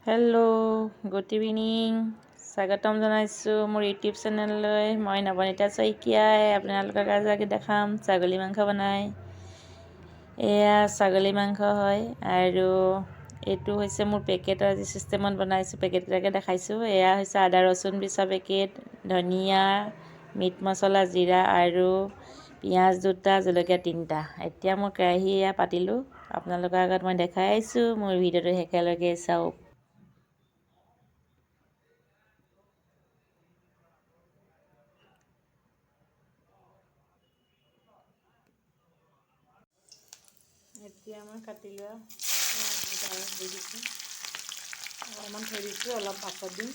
Hello' good evening. স্বাগতম জনাইছোঁ মোৰ ইউটিউব চেনেললৈ। মই নৱনীতা শইকীয়াই আপোনালোকক আজি দেখাম ছাগলী মাংস বনাই। এয়া ছাগলী মাংস হয় আৰু এইটো হৈছে মোৰ পেকেটৰ যি চিষ্টেমত বনাইছোঁ, পেকেটবিলাকে দেখাইছোঁ। এয়া হৈছে আদা ৰচুন পিছা পেকেট, ধনিয়া, মিট মছলা, জিৰা আৰু পিঁয়াজ 2টা, জলকীয়া 3টা। এতিয়া মই কেৰাহী এয়া পাতিলোঁ, আপোনালোকৰ আগত মই দেখাই আহিছোঁ। মোৰ ভিডিঅ'টো শেষলৈকে চাওক। এতিয়া মই কাটি লোৱা পিঁয়াজ দি দিছোঁ, অলপমান থৈ দিছোঁ, অলপ পাছত দিম।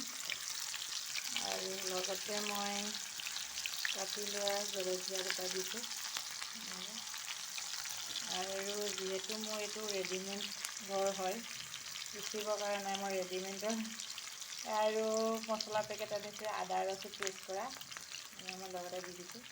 আৰু লগতে মই কাটি লোৱা জলকীয়া 2টা দিছোঁ। আৰু যিহেতু মোৰ এইটো ৰেডিমেড ঘৰ হয়, পিচিবৰ কাৰণে মই ৰেডিমেডৰ আৰু মছলা পেকেট আনিছোঁ, আদা ৰচুন পেষ্ট কৰা, মই লগতে দি দিছোঁ।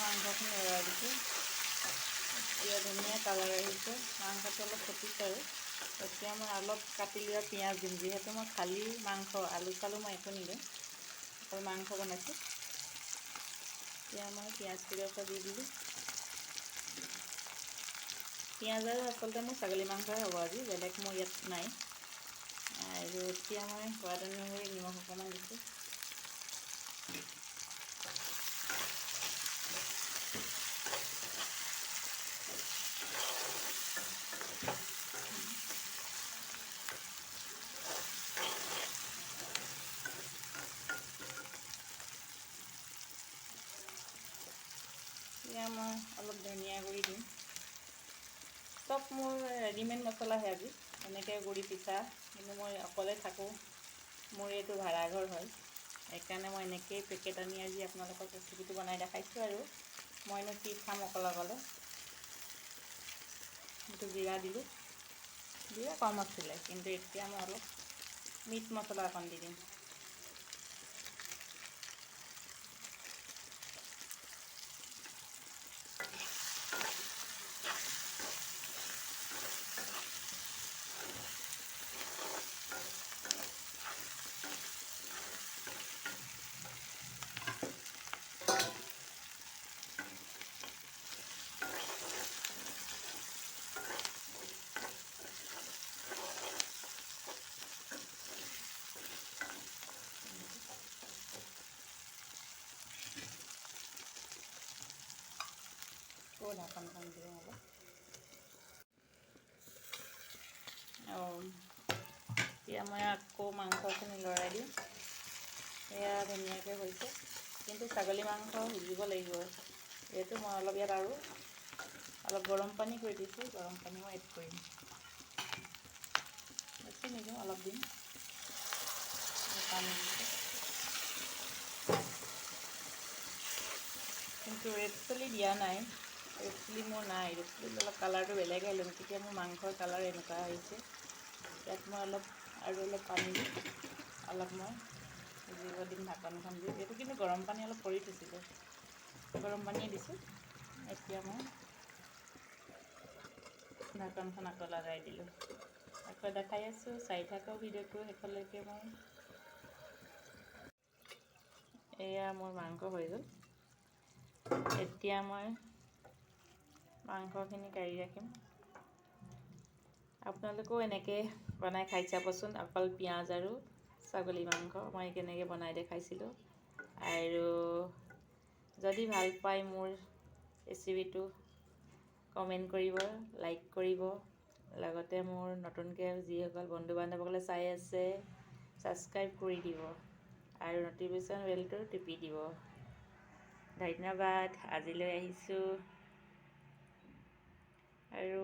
মাংসখিনি এৰাই দিছোঁ। এতিয়া ধুনীয়া কালাৰ আহিছে, মাংসটো অলপ ফুটিছে আৰু এতিয়া মই অলপ কাটি লোৱা পিঁয়াজ দিম। যিহেতু মই খালী মাংস, আলু চালু মই একো নিদিওঁ, অকল মাংস বনাইছোঁ। এতিয়া মই পিঁয়াজ কেইডোখৰ দি দিলোঁ। পিঁয়াজ আৰু আচলতে মোৰ ছাগলী মাংসই হ'ব আজি, বেলেগ মোৰ ইয়াত নাই। আৰু এতিয়া মই সোৱাদ অনুসৰি নিমখ অকণমান দিছোঁ। এতিয়া মই অলপ ধনিয়া গুড়ি দিম। চব মোৰ ৰেডিমেড মছলাহে আজি, এনেকৈ গুড়ি পিছা, কিন্তু মই অকলে থাকোঁ, মোৰ এইটো ভাড়াঘৰ হয়, সেইকাৰণে মই এনেকৈয়ে পেকেট আনি আজি আপোনালোকক ৰেচিপিটো বনাই দেখাইছোঁ। আৰু মইনো কি খাম অকলে অকলে। এইটো জিৰা দিলোঁ, জিৰা কম আছিলে, কিন্তু এতিয়া মই অলপ মিট মছলা অকণ দি দিম। ঢাকনখন দিওঁ অলপ। এতিয়া মই আকৌ মাংসখিনি লৰাই দিম। এয়া ধুনীয়াকৈ হৈছে, কিন্তু ছাগলী মাংস সিজিব লাগিব। যিহেতু মই অলপ ইয়াত আৰু অলপ গৰম পানী কৰি দিছোঁ, গৰম পানী মই এড কৰিম। বেছি নিদিওঁ, অলপ দিম পানী দিছোঁ। কিন্তু ৰেড চিলি দিয়া নাই, ৰেড চিলি মোৰ নাই। ৰেড চিলি অলপ কালাৰটো বেলেগ আহিলে, তেতিয়া মোৰ মাংসৰ কালাৰ এনেকুৱা আহিছে। ইয়াত মই আৰু অলপ পানী দিম, অলপ মই সিজিব দিম ঢাকনখন দি। এইটো কিন্তু গৰম পানী অলপ কৰি থৈছিলোঁ, গৰম পানীয়ে দিছোঁ। এতিয়া মই ঢাকনখন আকৌ লগাই দিলোঁ। আকৌ দেখাই আছোঁ, চাই থাকক ভিডিঅ'টো শেষলৈকে। মই এয়া মোৰ মাংস হৈ গ'ল। এতিয়া মই মাংসখিনি কাঢ়ি ৰাখিম। আপোনালোকেও এনেকৈ বনাই খাই চাবচোন, অকল পিঁয়াজ আৰু ছাগলী মাংস মই কেনেকৈ বনাই দেখাইছিলোঁ। আৰু যদি ভাল পায় মোৰ ৰেচিপিটো কমেণ্ট কৰিব, লাইক কৰিব। লগতে মোৰ নতুনকৈ যিসকল বন্ধু বান্ধৱসকলে চাই আছে ছাবস্ক্ৰাইব কৰি দিব আৰু ন'টিফিকেশ্যন বেলটো টিপি দিব। ধন্যবাদ। আজিলৈ আহিছোঁ। আৰু